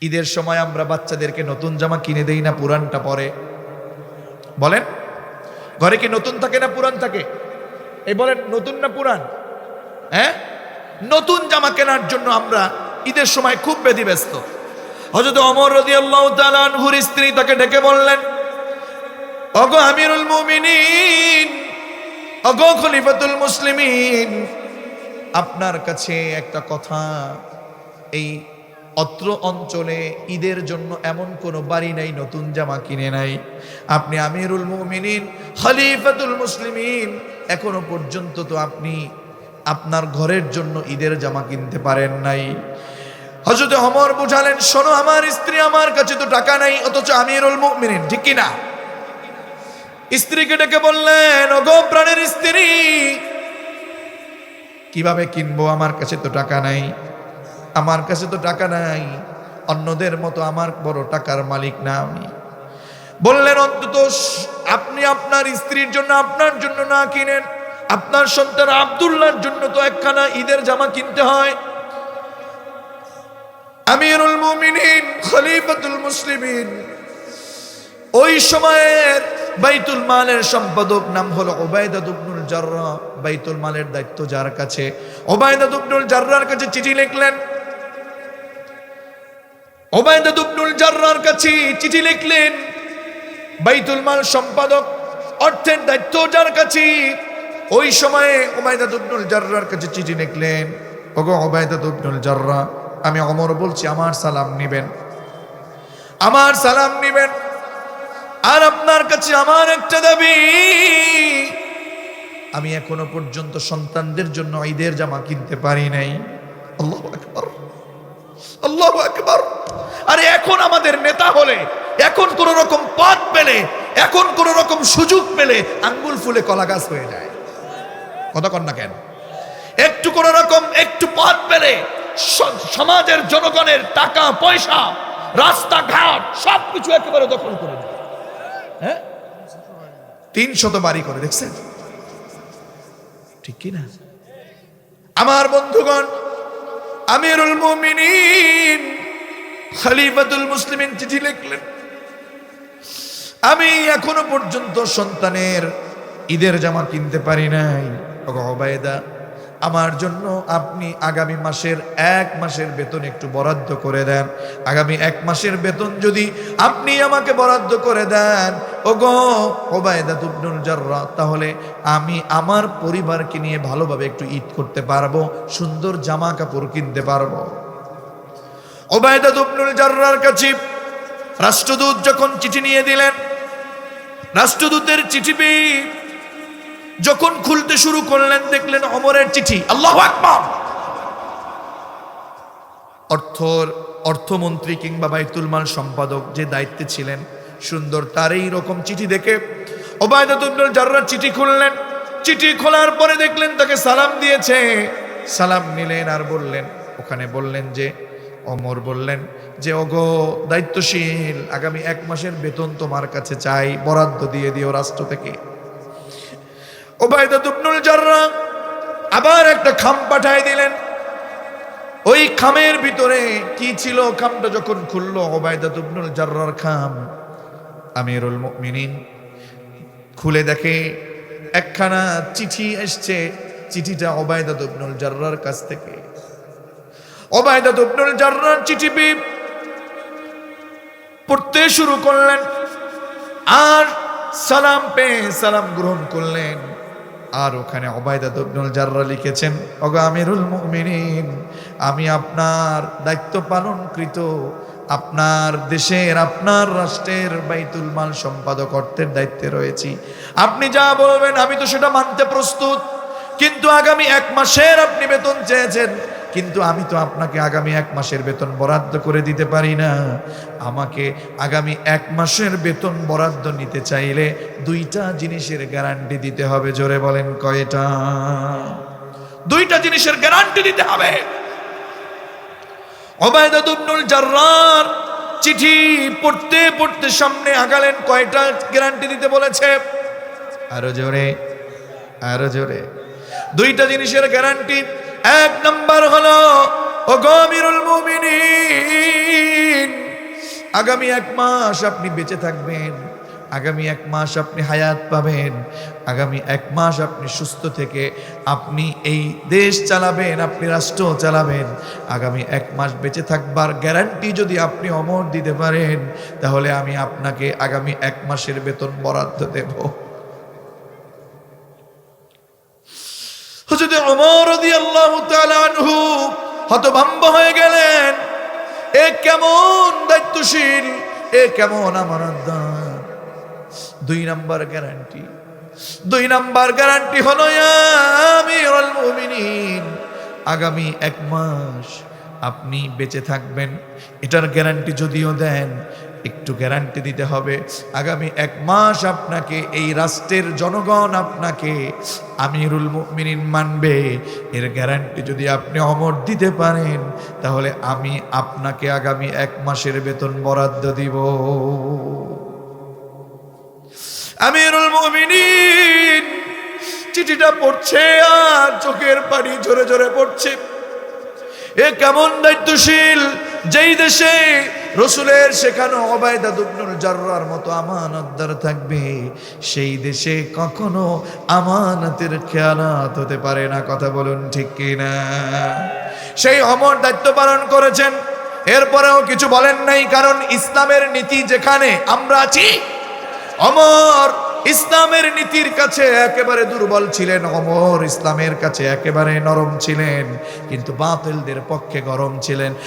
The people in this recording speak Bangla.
ঈদের সময় আমরা বাচ্চাদেরকে নতুন জামা কিনে দেই না পুরানটা পরে? বলেন, ঘরে কি নতুন থাকে না পুরান থাকে? এই বলেন, নতুন না পুরান? হ্যাঁ, নতুন জামা কেনার জন্য আমরা ঈদের সময় খুব ব্যস্ত। হযরত ওমর রাদিয়াল্লাহু তাআলা আনহুর স্ত্রী তাকে ডেকে বললেন, ওগো আমিরুল মুমিনিন, ওগো খলিফাতুল মুসলিমিন, আপনার কাছে একটা কথা। এই অত্র অঞ্চলে ঈদের জন্য এমন কোনো বাড়ি নাই নতুন জামা কিনে নাই। আপনি আমিরুল মুমিনিন, খলিফাতুল মুসলিমিন, এখনো পর্যন্ত তো আপনি আপনার ঘরের জন্য ঈদের জামা কিনতে পারেন নাই। হযরত ওমর বুঝালেন, শোনো আমার স্ত্রী, আমার কাছে তো টাকা নাই, অথচ আমিরুল মুমিনিন, ঠিক কি না? স্ত্রীকে ডেকে বললেন, ওগো প্রাণের স্ত্রী, কিভাবে কিনবো? আমার কাছে তো টাকা নাই, আমার কাছে তো টাকা নাই, অন্যদের মতো আমার বড় টাকার মালিক না আমি। বললেন, অন্তত আপনি আপনার স্ত্রীর জন্য, আপনার জন্য না কিনেন, আপনার সন্তান আব্দুল্লাহর জন্য তো একখানা ঈদের জামা কিনতে হয়। আমিরুল মুমিনিন, খলিফাতুল মুসলিমিন, ওই সময়ের বাইতুল মালের সম্পাদক নাম হলো উবাইদা ইবনুল জাররাহ। বাইতুল মালের দায়িত্ব যার কাছে, উবাইদা ইবনুল জাররাহর কাছে চিঠি লিখলেন। উবাইদা ইবনুল জাররাহর কাছে চিঠি লিখলেন বাইতুল মাল সম্পাদক, অর্থের দায়িত্ব যার কাছে। ওই সময়ে উবাইদা ইবনুল জাররাহর কাছে চিঠি লিখলেন, ওগো উবাইদা ইবনুল জাররাহ, আমি ওমর বলছি, আমার সালাম নিবেন, আমার সালাম নিবেন। আর আপনার কাছে আমার একটা দাবি, আমি এখনো পর্যন্ত সন্তানদের জন্য ঈদের জামা কিনতে পারি নাই। আল্লাহু আকবার, আল্লাহু আকবার। আরে এখন আমাদের নেতা হলে, এখন কোন রকম পদ পেলে, এখন কোন রকম সুযোগ পেলে আঙ্গুল ফুলে কলা গাছ হয়ে যায়। কথা কন না কেন? একটু কোন রকম একটু পদ পেলে সমাজের জনগণের টাকা পয়সা, রাস্তাঘাট সবকিছু একেবারে দখল করে দেয়। হ্যাঁ, 300 বাড়ি করে, দেখছেন? ঠিক কি না? আমার বন্ধুগণ, আমিরুল মুমিনিন, খলিফাতুল মুসলিমিন চিঠি লিখলেন, আমি এখনো পর্যন্ত সন্তানের ঈদের জামা কিনতে পারি নাই। ওগো উবাইদা, আমার জন্য আপনি আগামী মাসের 1 মাসের বেতন একটু বরাদ্দ করে দেন। আগামী 1 মাসের বেতন যদি আপনি আমাকে বরাদ্দ করে দেন, ওগো উবাইদা ইবনুল জাররাহ, তাহলে আমি আমার পরিবারকে নিয়ে ভালোভাবে একটু ঈদ করতে পারবো, সুন্দর জামা কাপড় কিনতে পারবো। উবাইদা ইবনুল জাররাহর কাছে রাষ্ট্রদূত যখন চিঠি নিয়ে দিলেন, রাষ্ট্রদূতের চিঠি পেয়ে যখন খুলতে শুরু করলেন, দেখলেন ওমরের চিঠি। আল্লাহু আকবার। অর্থমন্ত্রী কিংবা বাইতুল মাল সম্পাদক যে দায়িত্বে ছিলেন, সুন্দর তার এই রকম চিঠি দেখে উবাইদা ইবনুল জাররাহ চিঠি খুললেন। চিঠি খোলার পরে দেখলেন তাকে সালাম দিয়েছে। সালাম নিলেন আর বললেন, ওখানে বললেন যে, ওমর বললেন যে, ওগো দায়িত্বশীল, আগামী 1 মাসের বেতন তোমার কাছে চাই, বরাদ্দ দিয়ে দিও রাষ্ট্র থেকে। উবাইদা ইবনুল জাররাহ আবার একটা খাম পাঠায় দিলেন। ওই খামের ভিতরে কি ছিল? খামটা যখন খুললো, উবাইদা ইবনুল জাররাহর খাম, আমিরুল মুমিনিন খুলে দেখে একখানা চিঠি এসছে। চিঠিটা উবাইদা ইবনুল জাররাহর কাছ থেকে। উবাইদা ইবনুল জাররাহ চিঠি পড়তে শুরু করলেন আর সালাম পেয়ে সালাম গ্রহণ করলেন। আর ওখানে উবাইদা ইবনুল জাররাহ লিখেছেন, ওগো আমিরুল মুমিনিন, আমি আপনার দায়িত্ব পালনকৃত, আপনার দেশের, আপনার রাষ্ট্রের বাইতুল মাল সম্পাদক, অর্থের দায়িত্বে রয়েছি। আপনি যা বলবেন আমি তো সেটা মানতে প্রস্তুত, কিন্তু আগামী 1 মাসের আপনি বেতন চেয়েছেন, কিন্তু আমি তো আপনাকে আগামী 1 মাসের বেতন বরাদ্দ করে দিতে পারি না। আমাকে আগামী 1 মাসের বেতন বরাদ্দ নিতে চাইলে 2টা জিনিসের গ্যারান্টি দিতে হবে। জোরে বলেন, কয়টা? 2টা জিনিসের গ্যারান্টি দিতে হবে। উবাইদা ইবনুল জাররাহ চিঠি পড়তে পড়তে সামনে আগালেন, কয়টা গ্যারান্টি দিতে বলেছে? আরো জোরে, আরো জোরে। 2টা জিনিসের গ্যারান্টি। 1 নাম্বার হলো ও গো আমিরুল মুমিনিন, আগামী 1 মাস আপনি বেঁচে থাকবেন, আগামী 1 মাস আপনি হায়াত পাবেন, আগামী 1 মাস আপনি সুস্থ থেকে আপনি এই দেশ চালাবেন, আপনি রাষ্ট্র চালাবেন। আগামী 1 মাস বেঁচে থাকবার গ্যারান্টি যদি আপনি অমর দিতে পারেন, তাহলে আমি আপনাকে আগামী 1 মাসের বেতন বরাদ্দ দেব। হযরত ওমর রাদিয়াল্লাহু তাআলা আনহু হতভম্ব হয়ে গেলেন। এ কেমন দায়িত্বশীল, এ কেমন আমানতদার। 2 নাম্বার গ্যারান্টি হলো ইয়া আমিরুল মুমিনিন, আগামী 1 মাস আপনি বেঁচে থাকবেন। এটার গ্যারান্টি যদিও দেন, একটু গ্যারান্টি দিতে হবে আগামী 1 মাস আপনাকে এই রাষ্ট্রের জনগণ আপনাকে আমিরুল মুমিনিন মানবে। এর গ্যারান্টি যদি আপনি অমর দিতে পারেন, তাহলে আমি আপনাকে আগামী 1 মাসের বেতন বরাদ্দ দিব। আমিরুল মুমিনিন চিঠিটা পড়ছে আর চোখের পানি ঝরে ঝরে পড়ছে। এ কেমন দায়িত্বশীল, যেই দেশে রসুলের শেখানো উবাইদা ইবনুল জাররার মতো আমানতদার থাকবে, সেই দেশে কখনো আমানতের খেয়ানত হতে পারে না। কথা বলুন ঠিক কিনা? সেই অমর দায়িত্ব পালন করেছেন, এরপরেও কিছু বলেন নাই, কারণ ইসলামের নীতি যেখানে আমরা আছি, ওমর ইসলামের নীতির কাছে একেবারে দুর্বল ছিলেন, ওমর ইসলামের কাছে একেবারে নরম ছিলেন, কিন্তু বাতিলদের পক্ষে গরম ছিলেন।